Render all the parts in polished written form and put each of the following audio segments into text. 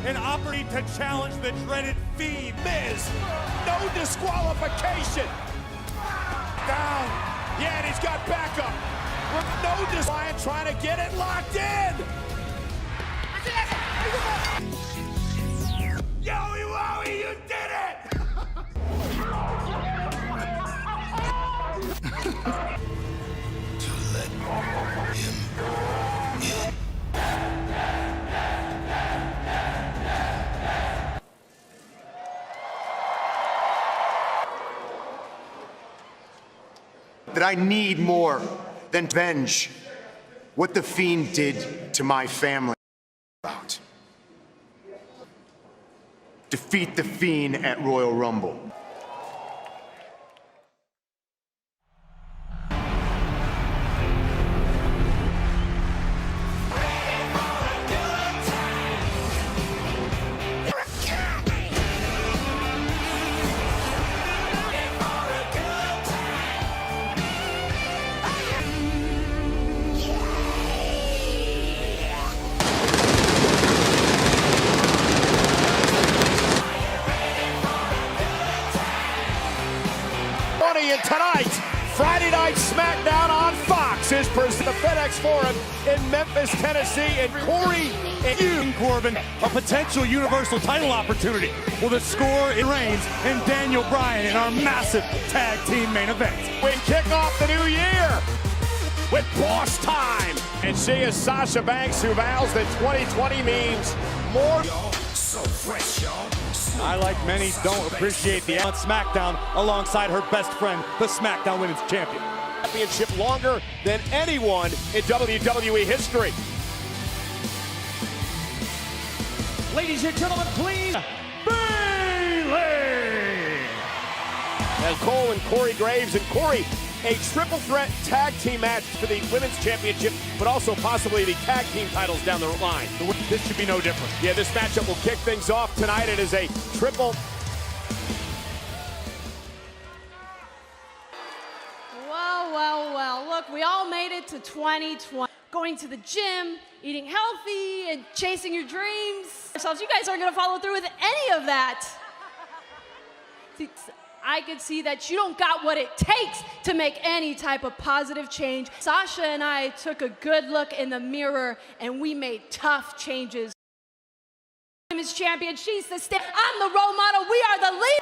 an opportunity to challenge the dreaded Fiend. Miz, no disqualification. Down. Yeah, and he's got backup. No disqualification, trying to get it locked in. Yowie wowie, you did it! To let him in. That I need more than revenge what the Fiend did to my family. About. Defeat the Fiend at Royal Rumble. And tonight, Friday Night SmackDown on Fox is presented at the FedEx Forum in Memphis, Tennessee, and Corey and King Corbin, a potential Universal title opportunity. Will the score in Reigns and Daniel Bryan in our massive tag team main event? We kick off the new year with Boss Time. And she is Sasha Banks, who vows that 2020 means more. So fresh, y'all. I, like many, don't appreciate the on SmackDown alongside her best friend, the SmackDown Women's Champion. Championship longer than anyone in WWE history. Ladies and gentlemen, please, Bayley! And Cole and Corey Graves. And Corey, a triple threat tag team match for the Women's Championship, but also possibly the tag team titles down the line. This should be no different. Yeah, this matchup will kick things off tonight. It is a triple. Well, look, we all made it to 2020. Going to the gym, eating healthy, and chasing your dreams. You guys aren't gonna follow through with any of that. I could see that you don't got what it takes to make any type of positive change. Sasha and I took a good look in the mirror and we made tough changes. Women's champion, she's the I'm the role model, we are the lead.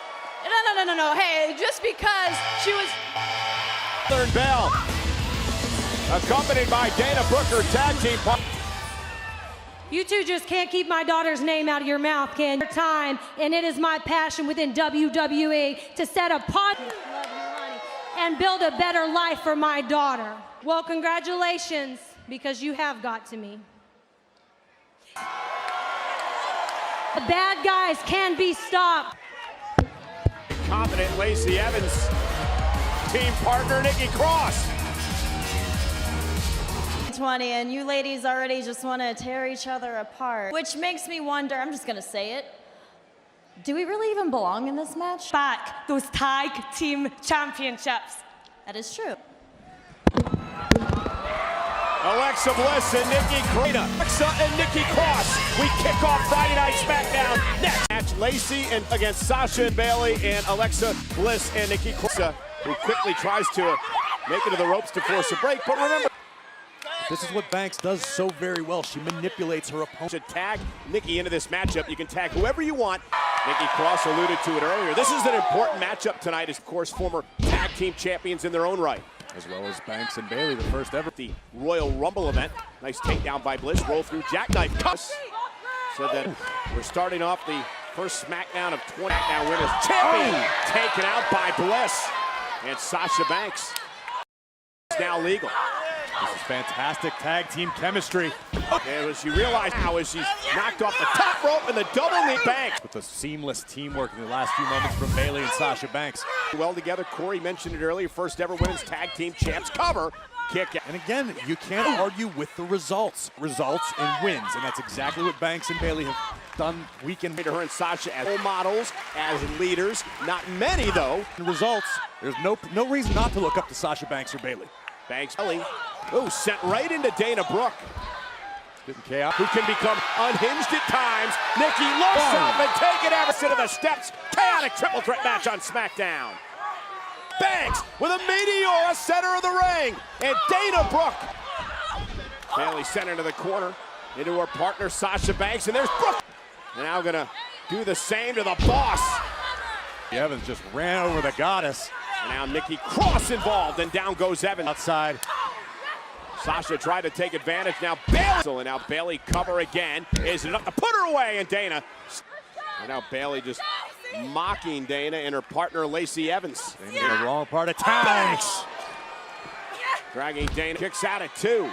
No. Hey, just because she was. Third bell, accompanied by Dana Brooke, tag team partner. You two just can't keep my daughter's name out of your mouth, Ken. Time, and it is my passion within WWE to set a pot and build a better life for my daughter. Well, congratulations, because you have got to me. The bad guys can be stopped. Confident Lacey Evans, team partner Nikki Cross. 20, and you ladies already just want to tear each other apart, which makes me wonder, I'm just gonna say it, do we really even belong in this match? Back those tag team championships. That is true. Alexa Bliss and Nikki Cross. Alexa and Nikki Cross. We kick off Friday Night SmackDown next. Match Lacey and against Sasha and Bayley, and Alexa Bliss and Nikki Cross, who quickly tries to make it to the ropes to force a break, but remember, This is what Banks does so very well. She manipulates her opponent. to tag Nikki into this matchup. You can tag whoever you want. Nikki Cross alluded to it earlier. This is an important matchup tonight, as of course former tag team champions in their own right. As well as Banks and Bayley, the first ever. The Royal Rumble event. Nice takedown by Bliss. Roll through jackknife. So that we're starting off the first SmackDown of 20. SmackDown winners champion taken out by Bliss. And Sasha Banks is now legal. This is fantastic tag team chemistry. And as she realized now, as she's knocked off the top rope and the double knee Banks. With the seamless teamwork in the last few moments from Bayley and Sasha Banks. Well together, Corey mentioned it earlier, first ever women's tag team champs cover. Kick out. And again, you can't argue with the results. Results and wins. And that's exactly what Banks and Bayley have done week in. Her and Sasha as role models, as leaders. Not many, though. Results, there's no reason not to look up to Sasha Banks or Bayley. Banks, oh, sent right into Dana Brooke. Who can become unhinged at times. Nikki looks up and taking Everson to the steps. Chaotic triple threat match on SmackDown. Banks with a meteor, center of the ring. And Dana Brooke. Bayley sent into the corner. Into her partner, Sasha Banks. And there's Brooke. And now gonna do the same to the boss. Evans just ran over the goddess. And now Nikki Cross involved. And down goes Evans. Outside. Sasha tried to take advantage. Now Bayley. And now Bayley cover again. Is enough to put her away. And Dana. And now Bayley just mocking Dana and her partner Lacey Evans. In the wrong part of town. Banks. Dragging Dana. Kicks out at 2.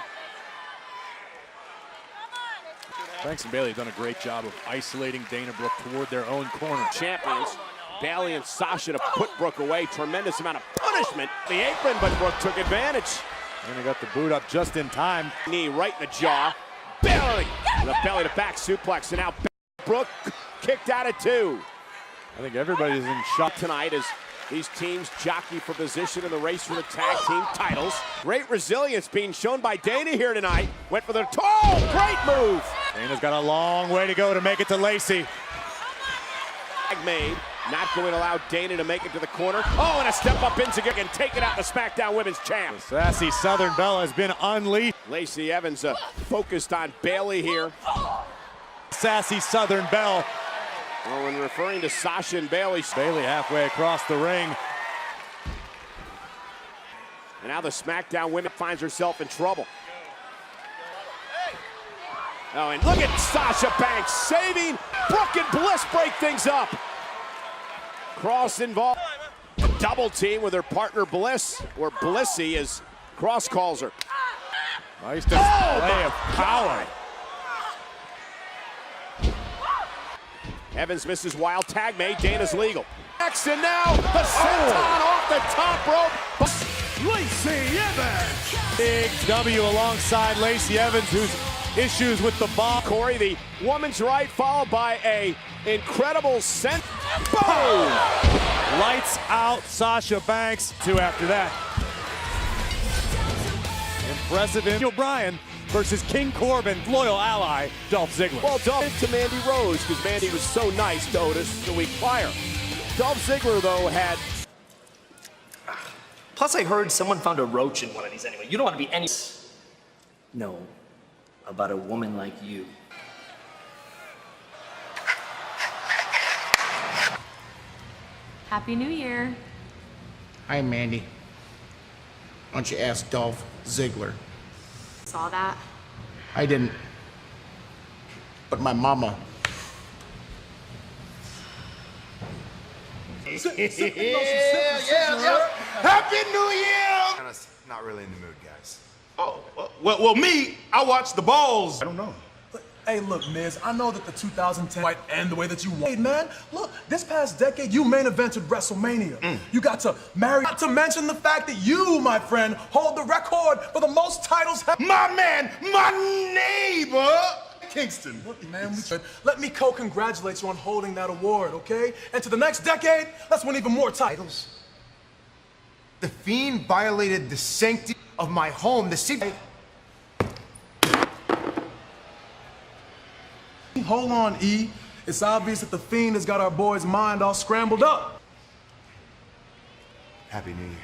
Banks and Bayley have done a great job of isolating Dana Brooke toward their own corner. Champions. Bayley and Sasha to put Brooke away. Tremendous amount of punishment. The apron, but Brooke took advantage. And they got the boot up just in time. Knee right in the jaw. Bayley with a belly to back suplex. And now Brooke kicked out at 2. I think everybody's in shock tonight as these teams jockey for position in the race for the tag team titles. Great resilience being shown by Dana here tonight. Went for the great move. Dana's got a long way to go to make it to Lacey. Tag made. Not going to allow Dana to make it to the corner. Oh, and a step up Inziger and take it out the SmackDown Women's Champ. The sassy Southern Belle has been unleashed. Lacey Evans focused on Bayley here. Sassy Southern Belle. Oh, and referring to Sasha and Bayley. Bayley halfway across the ring. And now the SmackDown Women finds herself in trouble. Oh, and look at Sasha Banks saving Brooke and Bliss break things up. Cross involved. A double team with her partner Bliss, or Blissy as Cross calls her. Nice display of power. Evans misses wild tag made. Dana's legal. Next and now the senton off the top rope. Lacey Evans. Big W alongside Lacey Evans, who's issues with the ball. Corey, the woman's right, followed by a incredible sent. Boom! Lights out Sasha Banks. 2 after that. Impressive. Daniel Bryan versus King Corbin, loyal ally, Dolph Ziggler. Well, Dolph to Mandy Rose, because Mandy was so nice to Otis the week prior. Dolph Ziggler, though, had... Plus, I heard someone found a roach in one of these anyway. You don't want to be any... No, about a woman like you. Happy New Year. Hi, Mandy. Why don't you ask Dolph Ziggler? Saw that. I didn't. But my mama. Yeah. Happy New Year! Not really in the mood, guys. Oh, well, me, I watch the balls. I don't know. Hey, look, Miz, I know that the 2010 fight and the way that you won. Hey, man, look, this past decade, you main evented WrestleMania. You got to marry, not to mention the fact that you, my friend, hold the record for the most titles. My man, my neighbor, Kingston. Look, man, let me co-congratulate you on holding that award, okay? And to the next decade, let's win even more titles. The Fiend violated the sanctity of my home. The secret. Hold on, E. It's obvious that the Fiend has got our boy's mind all scrambled up. Happy New Year.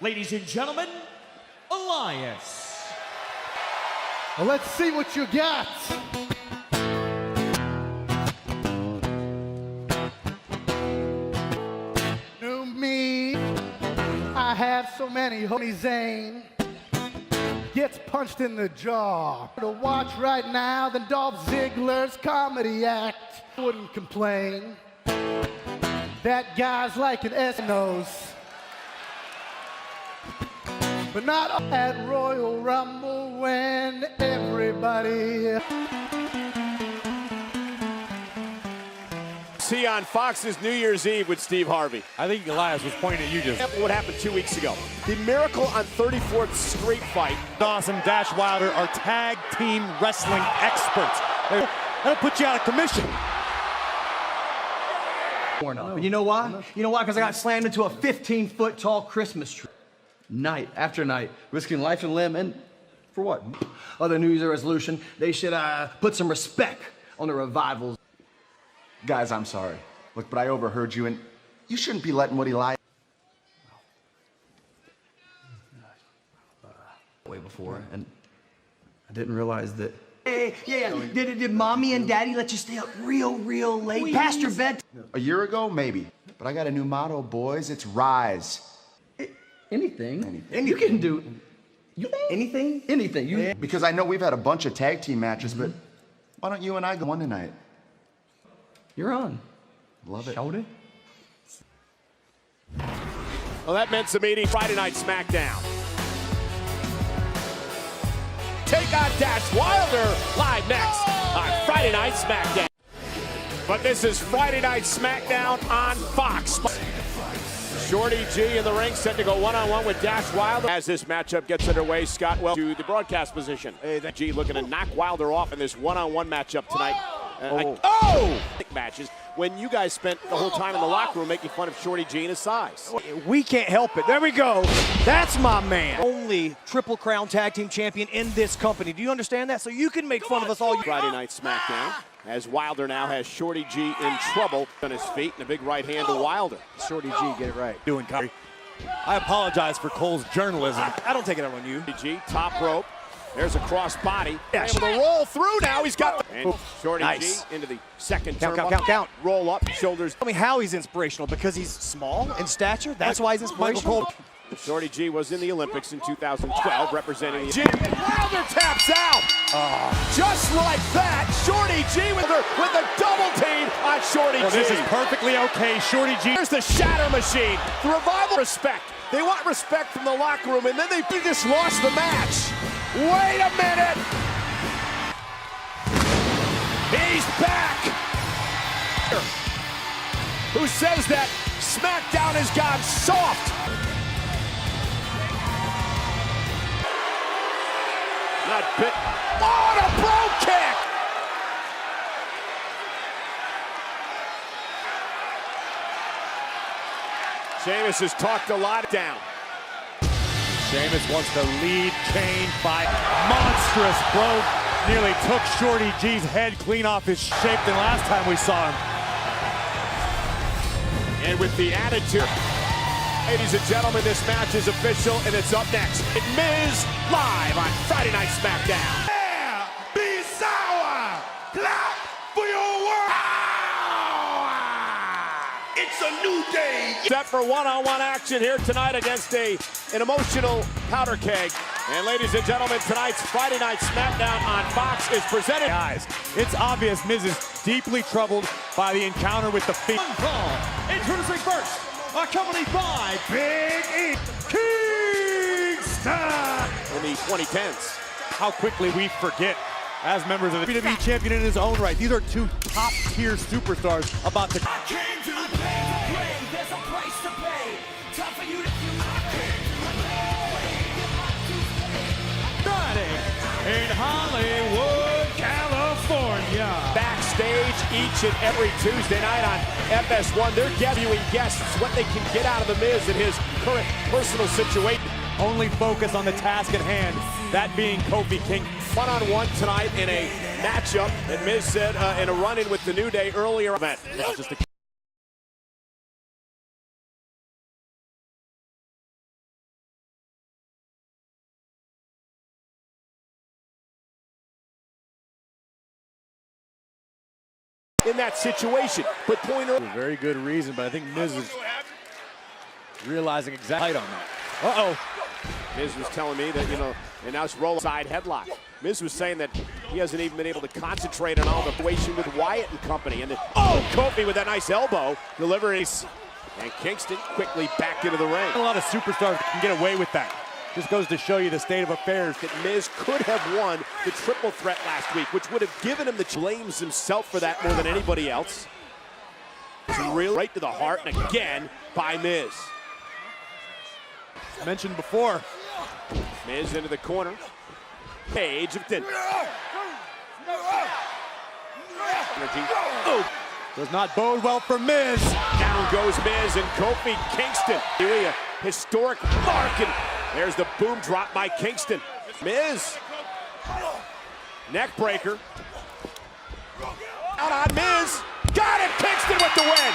Ladies and gentlemen, Elias. Well, let's see what you got. New me, I have so many homies. Zane gets punched in the jaw. To watch right now than Dolph Ziggler's comedy act. Wouldn't complain. That guy's like an S-nose. But not at Royal Rumble when everybody... See on Fox's New Year's Eve with Steve Harvey. I think Elias was pointing at you just. What happened 2 weeks ago? The Miracle on 34th Street fight. Dawson Dash Wilder are tag team wrestling experts. That'll put you out of commission. You know why? You know why? Because I got slammed into a 15-foot tall Christmas tree. Night after night, risking life and limb, and For what? Other New Year's resolution, they should put some respect on the revivals. Guys, I'm sorry. Look, but I overheard you, and you shouldn't be letting Woody lie. Way before, and I didn't realize that. Hey, yeah. Did mommy and daddy let you stay up real late past your bed? A year ago, maybe. But I got a new motto, boys. It's rise. Anything. You can do anything. Because I know we've had a bunch of tag team matches, but why don't you and I go one tonight? You're on. Love it. Showed it. Well, that meant some meeting. Friday Night SmackDown. Take on Dash Wilder live next on Friday Night SmackDown. But this is Friday Night SmackDown on Fox. Shorty G in the ring, set to go one-on-one with Dash Wilder. As this matchup gets underway, Scott well to the broadcast position. G looking to knock Wilder off in this one-on-one matchup tonight. Matches when you guys spent the whole time in the locker room making fun of Shorty G and his size. We can't help it. There we go. That's my man. Only Triple Crown Tag Team Champion in this company. Do you understand that? So you can make fun of us all. Friday Night SmackDown, as Wilder now has Shorty G in trouble on his feet, and a big right hand to Wilder. Shorty G, get it right. Doing Kyrie. I apologize for Cole's journalism. I don't take it out on you. G, top rope. There's a cross body. Able to roll through now. He's got the... And Shorty G into the second Count. Roll up, shoulders. Tell me how he's inspirational. Because he's small in stature? That's why he's inspirational? Shorty G was in the Olympics in 2012 representing the... Wilder taps out! Just like that, Shorty G with a double team on Shorty G. This is perfectly okay, Shorty G. Here's the shatter machine. The Revival respect. They want respect from the locker room, and then they just lost the match. Wait a minute! He's back! Who says that SmackDown has gone soft? Not bit. Oh, and a bro kick! Sheamus has talked a lot down. Sheamus wants to lead Kane by monstrous broke. Nearly took Shorty G's head clean off his shape than last time we saw him. And with the attitude, ladies and gentlemen, this match is official and it's up next. Miz live on Friday Night SmackDown. Yeah! Be sour! Clap for your work! It's a new day! Set for one-on-one action here tonight against an emotional powder keg. And ladies and gentlemen, tonight's Friday Night SmackDown on Fox is presented. Guys, it's obvious Miz is deeply troubled by the encounter with the Fiend. Introducing first, accompanied by Big E, Kingston. In the 2010s. How quickly we forget as members of the WWE champion in his own right. These are two top-tier superstars about to... I came to play, there's a price to pay. Time for you to... In Hollywood, California. Backstage each and every Tuesday night on FS1. They're viewing guests what they can get out of The Miz in his current personal situation. Only focus on the task at hand, that being Kofi King. One-on-one tonight in a matchup that Miz said in a run-in with the New Day earlier event. This is just a in that situation, but Pointer... Very good reason, but I think Miz is realizing exactly on that. Miz was telling me that, and now it's roll side headlock. Miz was saying that he hasn't even been able to concentrate on all the situation with Wyatt and company. And then, Kofi with that nice elbow, delivering. And Kingston quickly back into the ring. A lot of superstars can get away with that. Just goes to show you the state of affairs. That Miz could have won the triple threat last week, which would have given him the blames himself for that more than anybody else. Really right to the heart, and again by Miz. Mentioned before. Miz into the corner. Page of Din. Does not bode well for Miz. Down goes Miz and Kofi Kingston. Really a historic mark, and there's the boom drop by Kingston. Miz. Neck breaker. Out on Miz. Got it. Kingston with the win.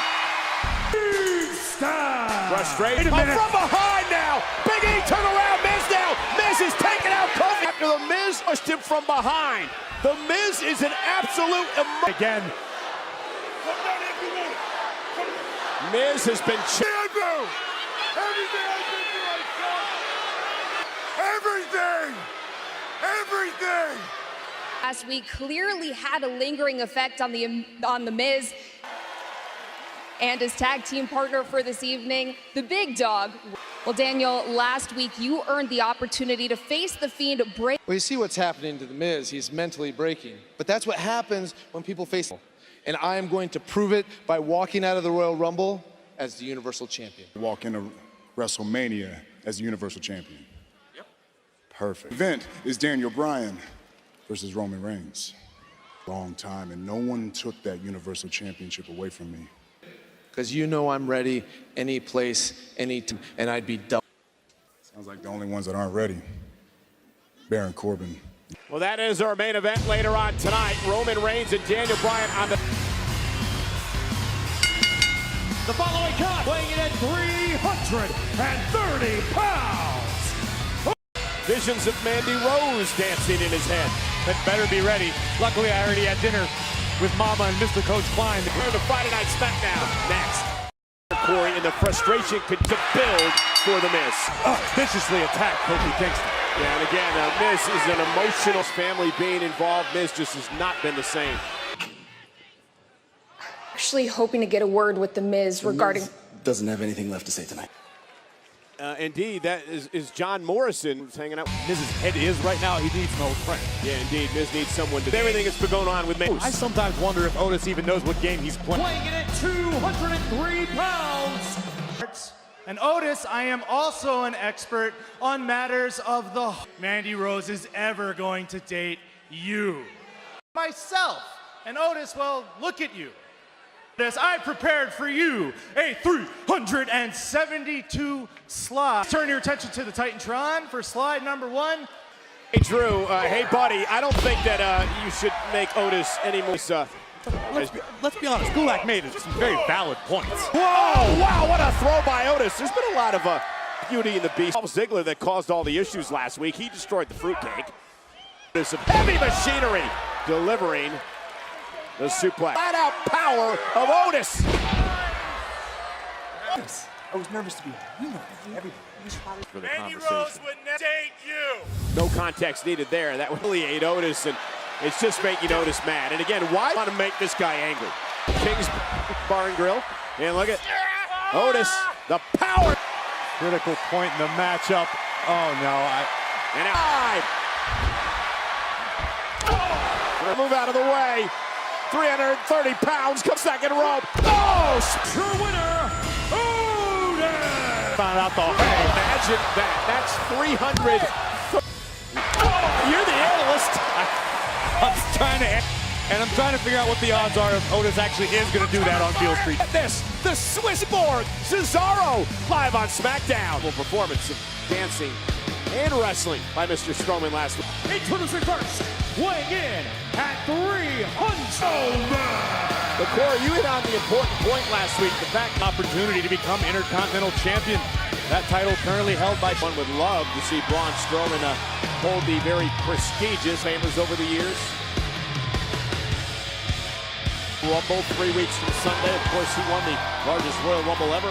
Frustrated. From behind now. Big E turn around. Miz now. Miz is taking out Kofi. After the Miz pushed him from behind. The Miz is an absolute again. Miz has been Everything! Last week clearly had a lingering effect on the Miz and his tag team partner for this evening, the Big Dog. Well, Daniel, last week you earned the opportunity to face the Fiend. Well, you see what's happening to the Miz. He's mentally breaking. But that's what happens when people face him. And I am going to prove it by walking out of the Royal Rumble as the Universal Champion. Walk into WrestleMania as the Universal Champion. Yep. Perfect. Event is Daniel Bryan versus Roman Reigns. Long time, and no one took that Universal Championship away from me. Because you know I'm ready any place, any time, and I'd be double. Sounds like the only ones that aren't ready. Baron Corbin. Well, that is our main event later on tonight. Roman Reigns and Daniel Bryan on the... The following card, weighing in at 330 pounds. Visions of Mandy Rose dancing in his head. But better be ready. Luckily, I already had dinner with Mama and Mr. Coach Klein. We're to Friday Night SmackDown next. Corey, and the frustration could build for the Miz. Viciously attacked Kofi Kingston. Yeah, and again, Miz is an emotional family being involved. Miz just has not been the same. Actually hoping to get a word with the Miz regarding... Doesn't have anything left to say tonight. Indeed, that is John Morrison who's hanging out. Miz's head is right now. He needs an old friend. Yeah, indeed. Miz needs someone to... Everything that's been going on with Miz. I sometimes wonder if Otis even knows what game he's playing. Weighing in at 203 pounds. And Otis, I am also an expert on matters of the... Mandy Rose is ever going to date you. Myself. And Otis, well, look at you. I prepared for you a 372 slide. Turn your attention to the Titantron for slide number 1. Hey, Drew, hey, buddy, I don't think that you should make Otis any more... Let's be honest, Gulak made some very valid points. Whoa, wow, what a throw by Otis. There's been a lot of beauty in the beast. Ziggler that caused all the issues last week. He destroyed the fruitcake. There's some heavy machinery delivering the suplex. Flat out power of Otis. I was nervous to be here. For the Mandy conversation. Rose would never date you. No context needed there. That would really aid Otis, and it's just making Otis mad. And again, why want to make this guy angry? King's Bar and Grill. And look at Otis, the power. Critical point in the matchup. Oh, no. Move out of the way. 330 pounds, comes second rope. Oh! True winner, Otis! Found out the... Imagine that. That's 300. You're the analyst. I'm trying to figure out what the odds are if Otis actually is going to do that on Beale Street. This, the Swiss board, Cesaro, live on SmackDown. Performance of dancing and wrestling by Mr. Strowman last week. Introducing first, weighing in at 300. But Corey, you hit on the important point last week. The fact opportunity to become Intercontinental Champion. That title currently held by... One would love to see Braun Strowman hold the very prestigious favors over the years. Rumble 3 weeks from Sunday. Of course, he won the largest Royal Rumble ever.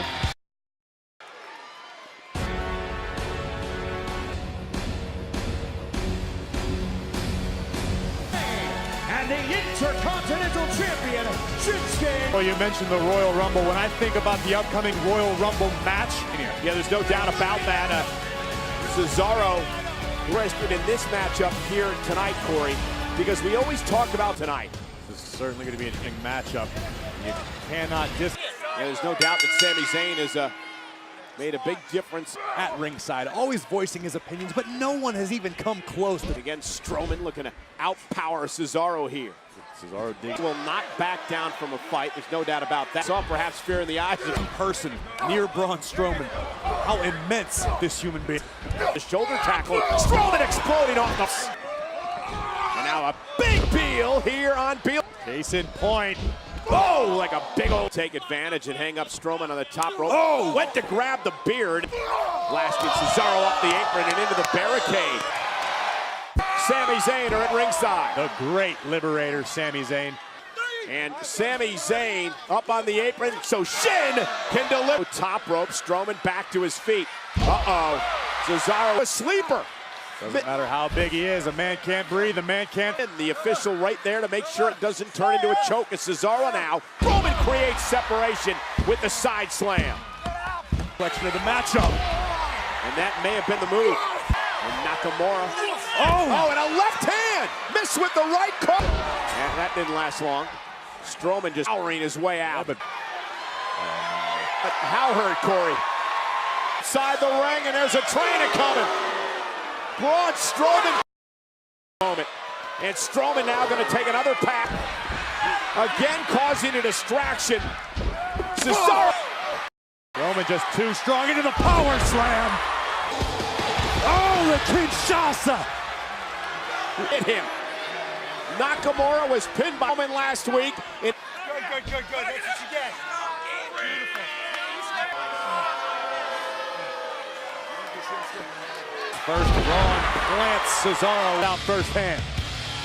And the Intercontinental Champion, Shinsuke. Well, you mentioned the Royal Rumble. When I think about the upcoming Royal Rumble match... Yeah, there's no doubt about that. Cesaro rested in this matchup here tonight, Corey, because we always talk about tonight. This is certainly going to be an interesting matchup. You cannot Yeah, there's no doubt that Sami Zayn has made a big difference at ringside, always voicing his opinions, but no one has even come close. Again, Strowman looking to outpower Cesaro here. Cesaro will not back down from a fight. There's no doubt about that. Saw perhaps fear in the eyes of In person near Braun Strowman. How immense this human being. the shoulder tackle. Strowman exploding off the... And now a big Beal here on Beal. Case in point. Oh, like a big old take advantage and hang up Strowman on the top rope. Oh, went to grab the beard. Blasting Cesaro off the apron and into the barricade. Sami Zayn are at ringside. The great liberator, Sami Zayn. And Sami Zayn up on the apron, so Shin can deliver. Top rope, Strowman back to his feet. Uh-oh, Cesaro a sleeper. Doesn't matter how big he is, a man can't breathe, a man can't. And the official right there to make sure it doesn't turn into a choke. It's Cesaro now. Roman creates separation with the side slam. Reflection of the matchup. And that may have been the move. And Nakamura. Oh, and a left hand! Missed with the right cross. And that didn't last long. Strowman just powering his way out. But how hurt, Corey? Side the ring, and there's a train coming. Braun Strowman moment. And Strowman now going to take another pack. Again causing a distraction. Cesaro. Roman just too strong into the power slam. Oh, the Kinshasa. Hit him. Nakamura was pinned by Roman last week. Good. That's what you get. Beautiful. First wrong glance, Cesaro out first hand.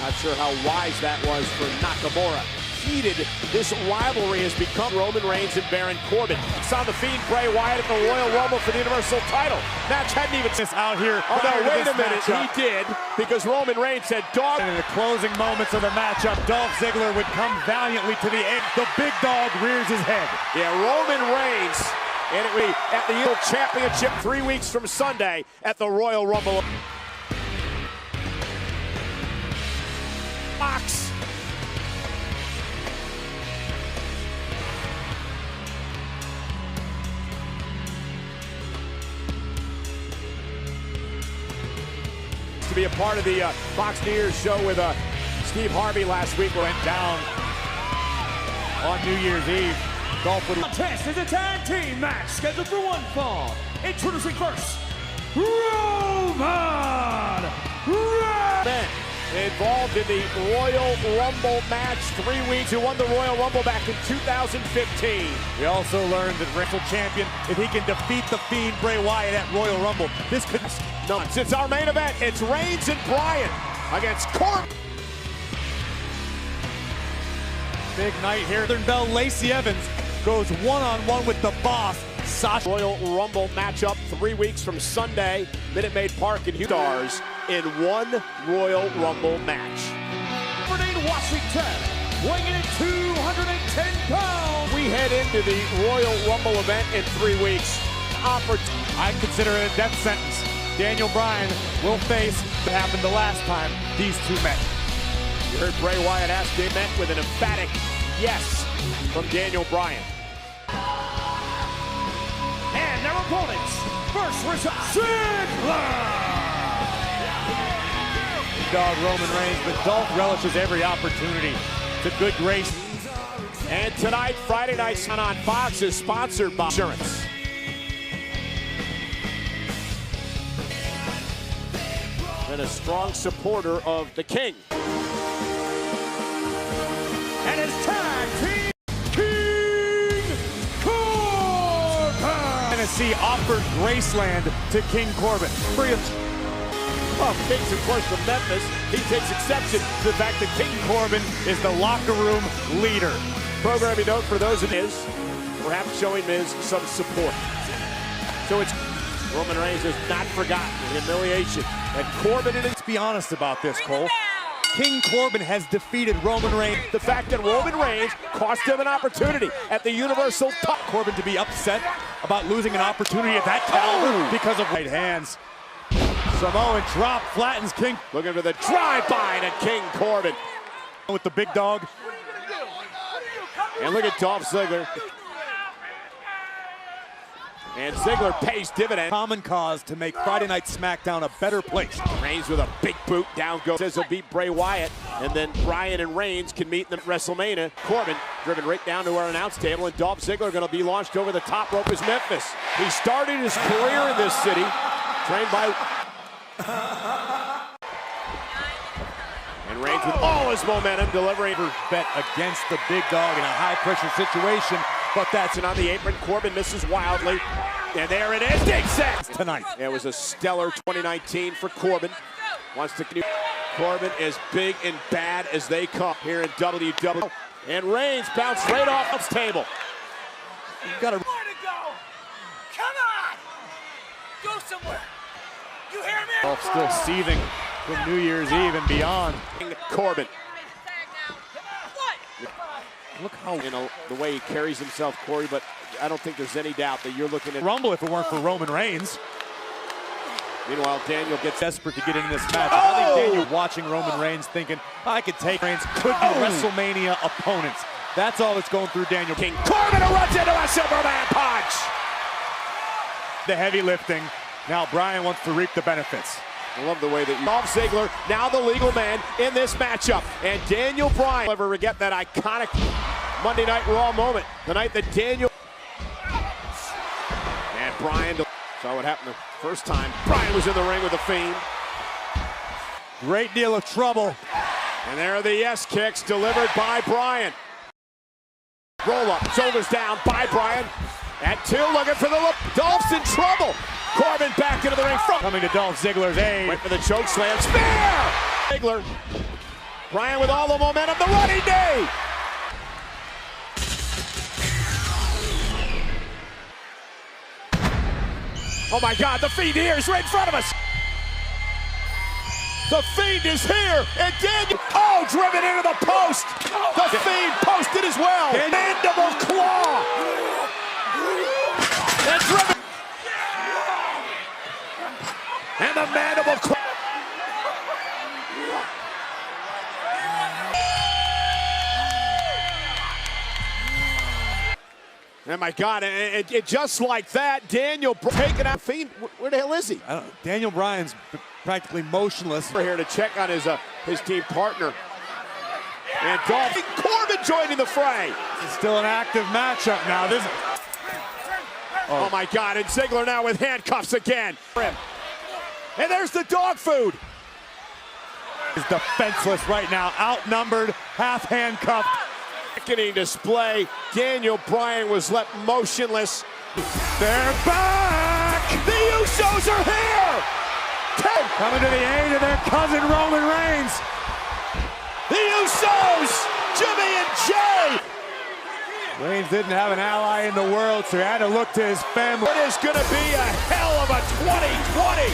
Not sure how wise that was for Nakamura. Heated, this rivalry has become Roman Reigns and Baron Corbin. Saw the Fiend Bray Wyatt at the Royal Rumble for the Universal title. Match hadn't even this out here. Oh no, wait a minute, he did, because Roman Reigns said, dog. And in the closing moments of the matchup, Dolph Ziggler would come valiantly to the end. The big dog rears his head. Yeah, Roman Reigns, and it will be at the World Championship 3 weeks from Sunday at the Royal Rumble. Fox. To be a part of the Fox News show with Steve Harvey last week. Went down on New Year's Eve. Dolph would... Contest is a tag team match scheduled for one fall. Introducing first, Roman Reigns. Involved in the Royal Rumble match 3 weeks. Who won the Royal Rumble back in 2015. We also learned that Wrestle Champion, if he can defeat the Fiend Bray Wyatt at Royal Rumble, this could... No, it's our main event. It's Reigns and Bryan against Corbin. Big night here. Northern Belle Lacey Evans goes one-on-one with the boss, Sasha. Royal Rumble matchup 3 weeks from Sunday, Minute Maid Park in Stars in one Royal Rumble match. Washington, weighing in at 210 pounds. We head into the Royal Rumble event in 3 weeks. I consider it a death sentence. Daniel Bryan will face what happened the last time these two met. You heard Bray Wyatt ask, they met with an emphatic yes from Daniel Bryan. And their opponents, first result, Ziggler. Dog Roman Reigns, but Dolph relishes every opportunity to good grace. And tonight, Friday Night on Fox is sponsored by Insurance. And a strong supporter of the King. And his tag team, King Corbin. Tennessee offered Graceland to King Corbin. Well, King's, of course, from Memphis. He takes exception to the fact that King Corbin is the locker room leader. Programming note for those of Miz, perhaps showing Miz some support. So it's Roman Reigns has not forgotten the humiliation that Corbin and... Let's be honest about this, Cole. King Corbin has defeated Roman Reigns. The fact that Roman Reigns cost him an opportunity at the Universal top. Corbin to be upset about losing an opportunity at that caliber because of right hands. Samoan drop flattens King. Looking for the drive-by to King Corbin. With the big dog. And look at Dolph Ziggler. And Ziggler pays dividend. Common cause to make Friday Night SmackDown a better place. Reigns with a big boot. Down goes. Says he'll beat Bray Wyatt. And then Bryan and Reigns can meet in the WrestleMania. Corbin driven right down to our announce table, and Dolph Ziggler going to be launched over the top rope as Memphis. He started his career in this city, trained by... And Reigns with all his momentum, delivering bet against the big dog in a high-pressure situation, but that's on the apron. Corbin misses wildly, and there it is. Dig set tonight. It was a stellar 2019 for Corbin. Wants to... Corbin as big and bad as they come here in WWE. And Reigns bounced right off the table. You gotta... Where to go? Come on! Go somewhere! You hear me? Dolph still seething from New Year's Eve and beyond. Corbin. Look how, the way he carries himself, Corey, but I don't think there's any doubt that you're looking at... Rumble if it weren't for Roman Reigns. Meanwhile, Daniel gets desperate to get in this match. I think Daniel watching Roman Reigns thinking, I could take Reigns, could be WrestleMania opponents. That's all that's going through Daniel. King Corbin runs into a Superman punch. The heavy lifting. Now Bryan wants to reap the benefits. I love the way that Dolph Ziggler, now the legal man in this matchup. And Daniel Bryan, never forget that iconic Monday Night Raw moment. The night that Daniel... And Bryan... Saw what happened the first time. Bryan was in the ring with the Fiend. Great deal of trouble. And there are the yes kicks delivered by Bryan. Roll up, shoulders down by Bryan. At 2, looking for the look. Dolph's in trouble. Corbin back into the ring. Coming to Dolph Ziggler's aid. Went for the choke slam. Spear! Ziggler. Bryan with all the momentum. The running knee. Oh my God, the Fiend here is right in front of us. The Fiend is here, and Daniel, driven into the post. The Fiend posted as well. Mandible claw. And driven. And the mandible claw. Oh my God, and just like that, Daniel taking out Fiend. Where the hell is he? Daniel Bryan's practically motionless. We're here to check on his team partner. And Dolph Corbin joining the fray. It's still an active matchup now. Oh my God, and Ziggler now with handcuffs again. And there's the dog food. He's defenseless right now, outnumbered, half handcuffed. Sickening display. Daniel Bryan was left motionless. They're back! The Usos are here! Coming to the aid of their cousin Roman Reigns. The Usos! Jimmy and Jay! Reigns didn't have an ally in the world, so he had to look to his family. It is going to be a hell of a 2020!